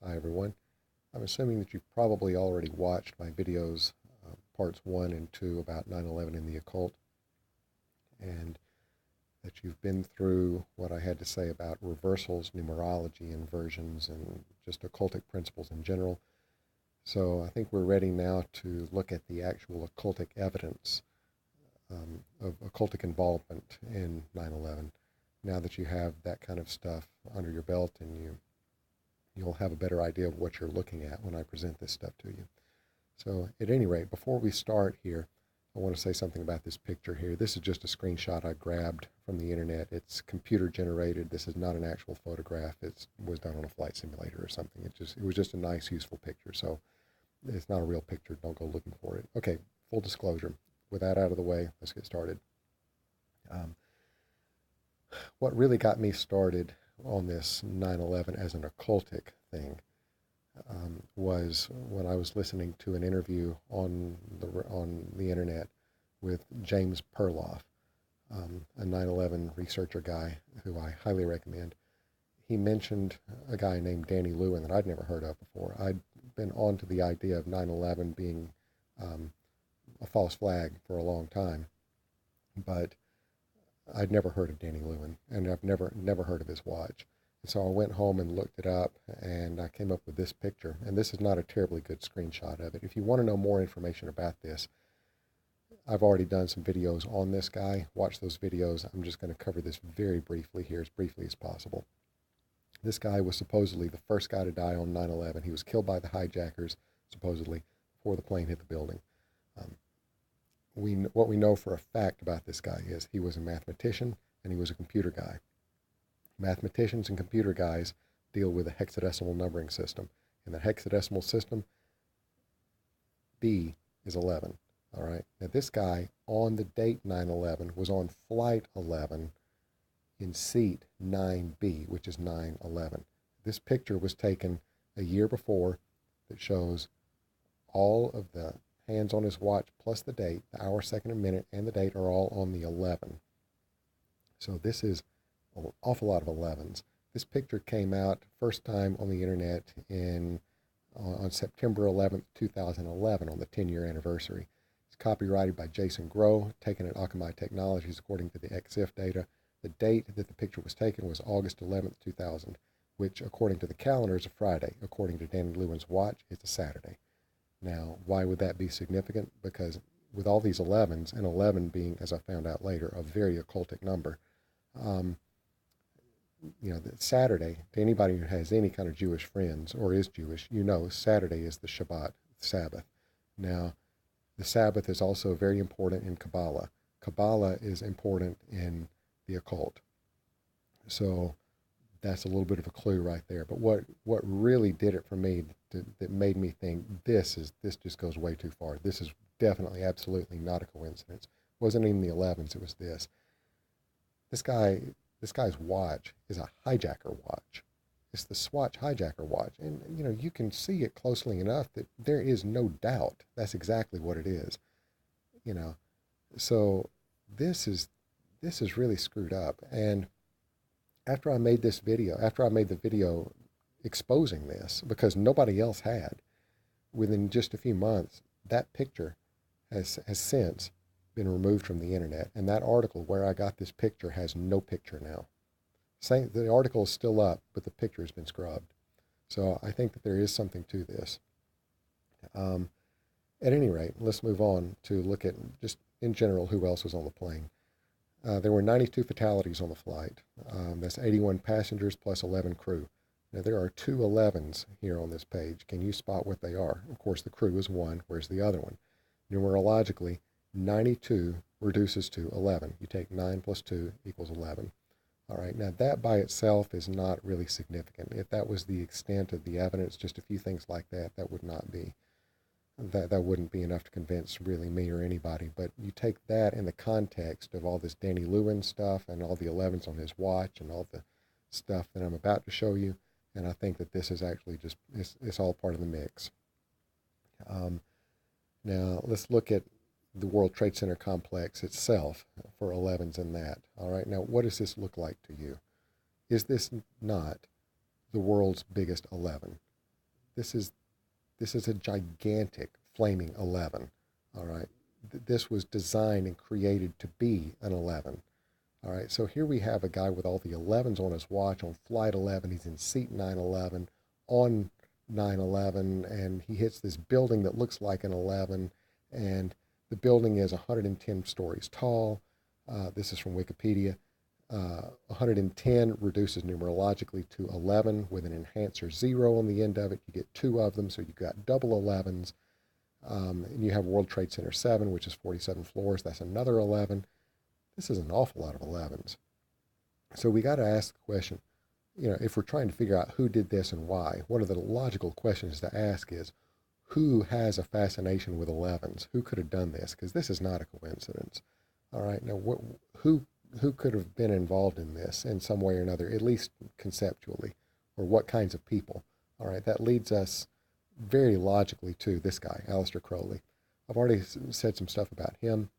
Hi everyone. I'm assuming that you've probably already watched my videos, parts 1 and 2 about 9/11 in the occult, and that you've been through what I had to say about reversals, numerology, inversions, and just occultic principles in general. So I think we're ready now to look at the actual occultic evidence of occultic involvement in 9/11. Now that you have that kind of stuff under your belt and you'll have a better idea of what you're looking at when I present this stuff to you. So at any rate, before we start here, I want to say something about this picture here. This is just a screenshot I grabbed from the internet. It's computer generated. This is not an actual photograph. It was done on a flight simulator or something. It was just a nice, useful picture. So it's not a real picture. Don't go looking for it. Okay, full disclosure. With that out of the way, let's get started. Um, what really got me started on this 9/11 as an occultic thing was when I was listening to an interview on the internet with James Perloff, a 9/11 researcher guy who I highly recommend. He mentioned a guy named Danny Lewin that I'd never heard of before. I'd been on to the idea of 9/11 being a false flag for a long time, but I'd never heard of Danny Lewin, and I've never heard of his watch. And so I went home and looked it up, and I came up with this picture. And this is not a terribly good screenshot of it. If you want to know more information about this, I've already done some videos on this guy. Watch those videos. I'm just going to cover this very briefly here, as briefly as possible. This guy was supposedly the first guy to die on 9/11. He was killed by the hijackers, supposedly, before the plane hit the building. What we know for a fact about this guy is he was a mathematician and he was a computer guy. Mathematicians and computer guys deal with a hexadecimal numbering system. In the hexadecimal system, B is 11. All right. Now this guy on the date 9/11 was on flight 11 in seat 9B, which is 9/11. This picture was taken a year before that shows all of the hands on his watch plus the date, the hour, second, and minute, and the date are all on the 11. So this is an awful lot of 11's. This picture came out first time on the internet on September 11th, 2011, on the 10-year anniversary. It's copyrighted by Jason Groh, taken at Akamai Technologies according to the EXIF data. The date that the picture was taken was August 11th, 2000, which according to the calendar is a Friday. According to Danny Lewin's watch, it's a Saturday. Now, why would that be significant? Because with all these 11's, and 11 being, as I found out later, a very occultic number, Saturday, to anybody who has any kind of Jewish friends or is Jewish, Saturday is the Shabbat, Sabbath. Now, the Sabbath is also very important in Kabbalah. Kabbalah is important in the occult. So that's a little bit of a clue right there. But what really did it for me, that made me think this just goes way too far. This is definitely, absolutely not a coincidence. It wasn't even the 11's, it was this. This guy's watch is a hijacker watch. It's the Swatch hijacker watch. And, you can see it closely enough that there is no doubt that's exactly what it is. So this is really screwed up. And after I made the video exposing this, because nobody else had, within just a few months, that picture has since been removed from the internet. And that article where I got this picture has no picture now. The article is still up, but the picture has been scrubbed. So I think that there is something to this. At any rate, let's move on to look at, just in general, who else was on the plane. There were 92 fatalities on the flight. That's 81 passengers plus 11 crew. Now, there are two 11's here on this page. Can you spot what they are? Of course, the crew is one. Where's the other one? Numerologically, 92 reduces to 11. You take 9 plus 2 equals 11. All right, now that by itself is not really significant. If that was the extent of the evidence, just a few things like that, that wouldn't be enough to convince really me or anybody. But you take that in the context of all this Danny Lewin stuff and all the 11's on his watch and all the stuff that I'm about to show you, and I think that this is actually just, it's all part of the mix. Now, let's look at the World Trade Center complex itself for 11's in that. All right, now what does this look like to you? Is this not the world's biggest 11? This is a gigantic flaming 11. All right. This was designed and created to be an 11. All right. So here we have a guy with all the 11s on his watch on flight 11. He's in seat 911 on 911, and he hits this building that looks like an 11, and the building is 110 stories tall. This is from Wikipedia. 110 reduces numerologically to 11 with an enhancer 0 on the end of it. You get 2 of them, so you've got double 11s. And you have World Trade Center 7, which is 47 floors. That's another 11. This is an awful lot of 11s. So we got to ask the question, if we're trying to figure out who did this and why, one of the logical questions to ask is, who has a fascination with 11s? Who could have done this? Because this is not a coincidence. All right, now who could have been involved in this in some way or another, at least conceptually, or what kinds of people? All right, that leads us very logically to this guy, Aleister Crowley. I've already said some stuff about him.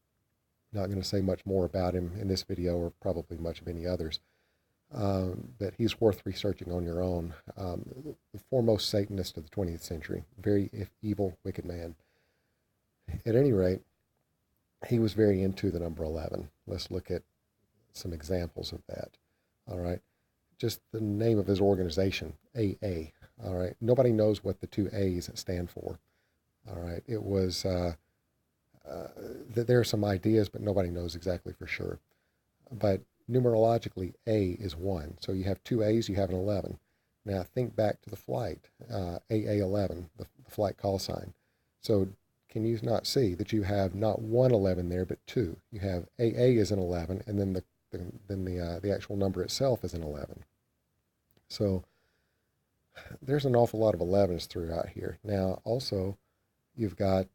Not going to say much more about him in this video, or probably much of any others. But he's worth researching on your own. The foremost Satanist of the 20th century, very evil, wicked man. At any rate, he was very into the number 11. Let's look at some examples of that. All right, just the name of his organization, AA. All right, nobody knows what the 2 A's stand for. All right, it was there are some ideas, but nobody knows exactly for sure. But numerologically, A is 1. So you have 2 A's, you have an 11. Now think back to the flight, AA11, the flight call sign. So can you not see that you have not 1 11 there, but 2? You have AA is an 11, and then the actual number itself is an 11. So there's an awful lot of 11s throughout here. Now also, you've got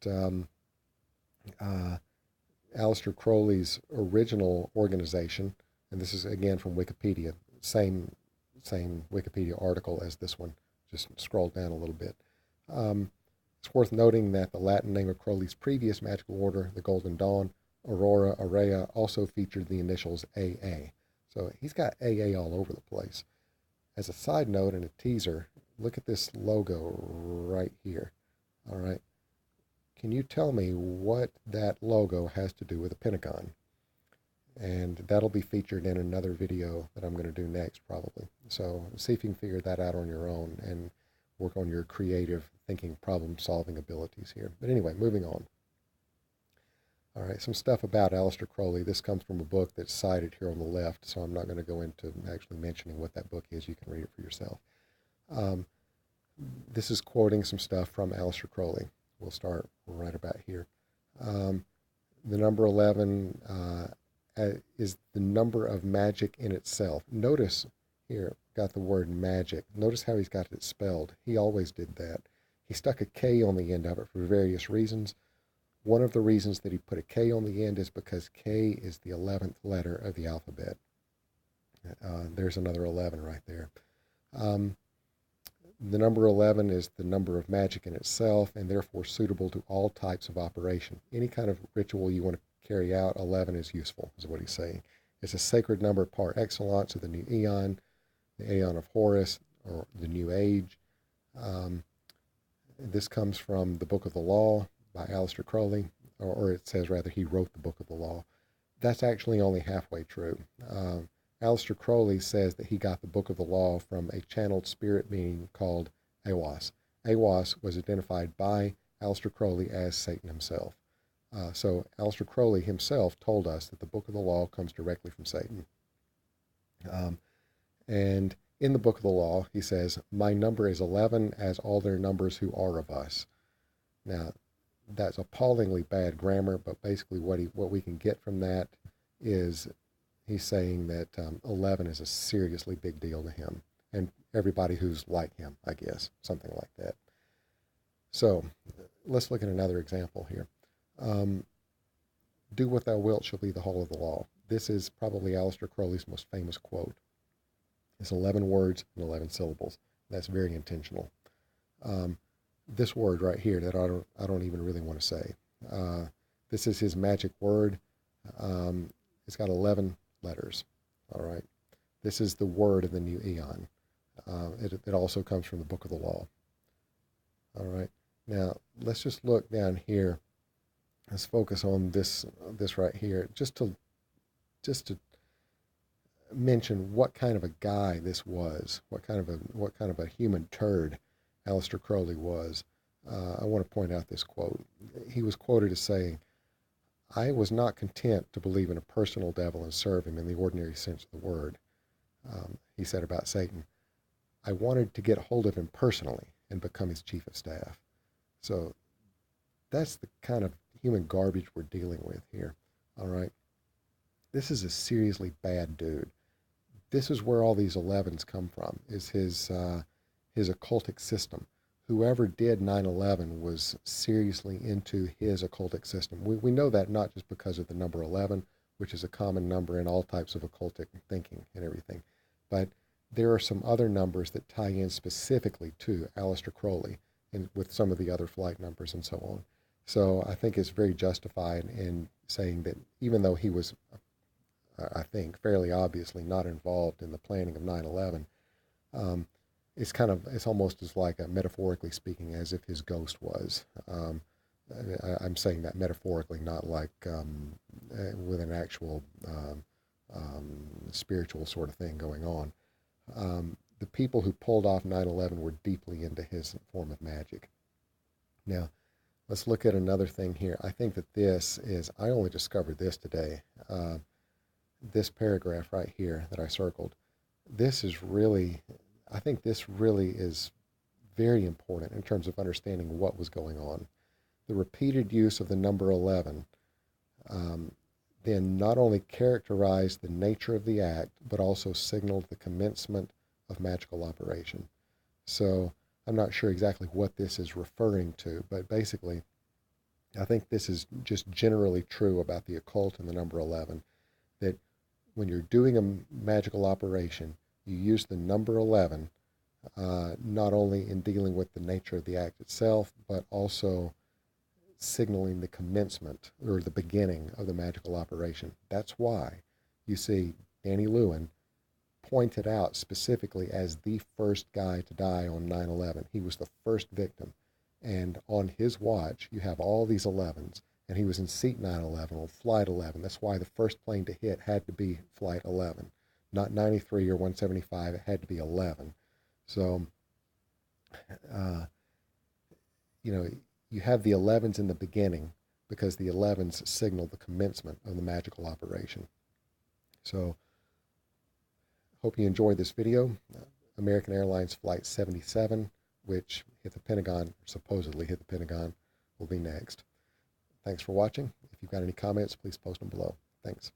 Aleister Crowley's original organization, and this is again from Wikipedia, same Wikipedia article as this one, just scroll down a little bit. It's worth noting that the Latin name of Crowley's previous magical order, the Golden Dawn, Aurora, Aurea, also featured the initials AA. So he's got AA all over the place. As a side note and a teaser, look at this logo right here. All right. Can you tell me what that logo has to do with a Pentagon? And that'll be featured in another video that I'm going to do next, probably. So see if you can figure that out on your own and work on your creative thinking, problem-solving abilities here. But anyway, moving on. All right, some stuff about Aleister Crowley. This comes from a book that's cited here on the left, so I'm not going to go into actually mentioning what that book is. You can read it for yourself. This is quoting some stuff from Aleister Crowley. We'll start right about here. The number 11 is the number of magic in itself. Notice here, got the word magic. Notice how he's got it spelled. He always did that. He stuck a K on the end of it for various reasons. One of the reasons that he put a K on the end is because K is the 11th letter of the alphabet. There's another 11 right there. The number 11 is the number of magic in itself, and therefore suitable to all types of operation. Any kind of ritual you want to carry out, 11 is useful, is what he's saying. It's a sacred number par excellence of the new eon, the Aeon of Horus, or the New Age. This comes from the Book of the Law by Aleister Crowley, or it says rather he wrote the Book of the Law. That's actually only halfway true. Aleister Crowley says that he got the Book of the Law from a channeled spirit being called Aiwass. Aiwass was identified by Aleister Crowley as Satan himself. So Aleister Crowley himself told us that the Book of the Law comes directly from Satan. And in the Book of the Law, he says, "My number is 11, as all their numbers who are of us." Now, that's appallingly bad grammar, but basically what we can get from that is he's saying that 11 is a seriously big deal to him and everybody who's like him, I guess, something like that. So let's look at another example here. "Do what thou wilt shall be the whole of the law." This is probably Aleister Crowley's most famous quote. It's 11 words and 11 syllables. That's very intentional. This word right here that I don't even really want to say. This is his magic word. It's got 11 letters. All right. This is the word of the new eon. It also comes from the Book of the Law. All right. Now, let's just look down here. Let's focus on this right here, just to mention what kind of a guy this was, what kind of a human turd Aleister Crowley was. I want to point out this quote. He was quoted as saying, "I was not content to believe in a personal devil and serve him in the ordinary sense of the word." He said about Satan, "I wanted to get hold of him personally and become his chief of staff." So that's the kind of human garbage we're dealing with here. All right. This is a seriously bad dude. This is where all these 11's come from, is his occultic system. Whoever did 9/11 was seriously into his occultic system. We know that not just because of the number 11, which is a common number in all types of occultic thinking and everything, but there are some other numbers that tie in specifically to Aleister Crowley and with some of the other flight numbers and so on. So I think it's very justified in saying that even though he was, I think, fairly obviously not involved in the planning of 9/11, it's almost as like a, metaphorically speaking, as if his ghost was. I'm saying that metaphorically, not like with an actual spiritual sort of thing going on. The people who pulled off 9/11 were deeply into his form of magic. Now, let's look at another thing here. I think that I only discovered this today. This paragraph right here that I circled, I think this really is very important in terms of understanding what was going on. The repeated use of the number 11 then not only characterized the nature of the act, but also signaled the commencement of magical operation. So I'm not sure exactly what this is referring to, but basically, I think this is just generally true about the occult and the number 11, that when you're doing a magical operation, you use the number 11 not only in dealing with the nature of the act itself, but also signaling the commencement or the beginning of the magical operation. That's why you see Danny Lewin pointed out specifically as the first guy to die on 9/11. He was the first victim. And on his watch, you have all these 11's, and he was in seat 9/11 on flight 11. That's why the first plane to hit had to be flight 11, not 93 or 175. It had to be 11. So, you have the 11's in the beginning because the 11's signal the commencement of the magical operation. So, hope you enjoyed this video. American Airlines Flight 77, which hit the Pentagon, supposedly hit the Pentagon, will be next. Thanks for watching. If you've got any comments, please post them below. Thanks.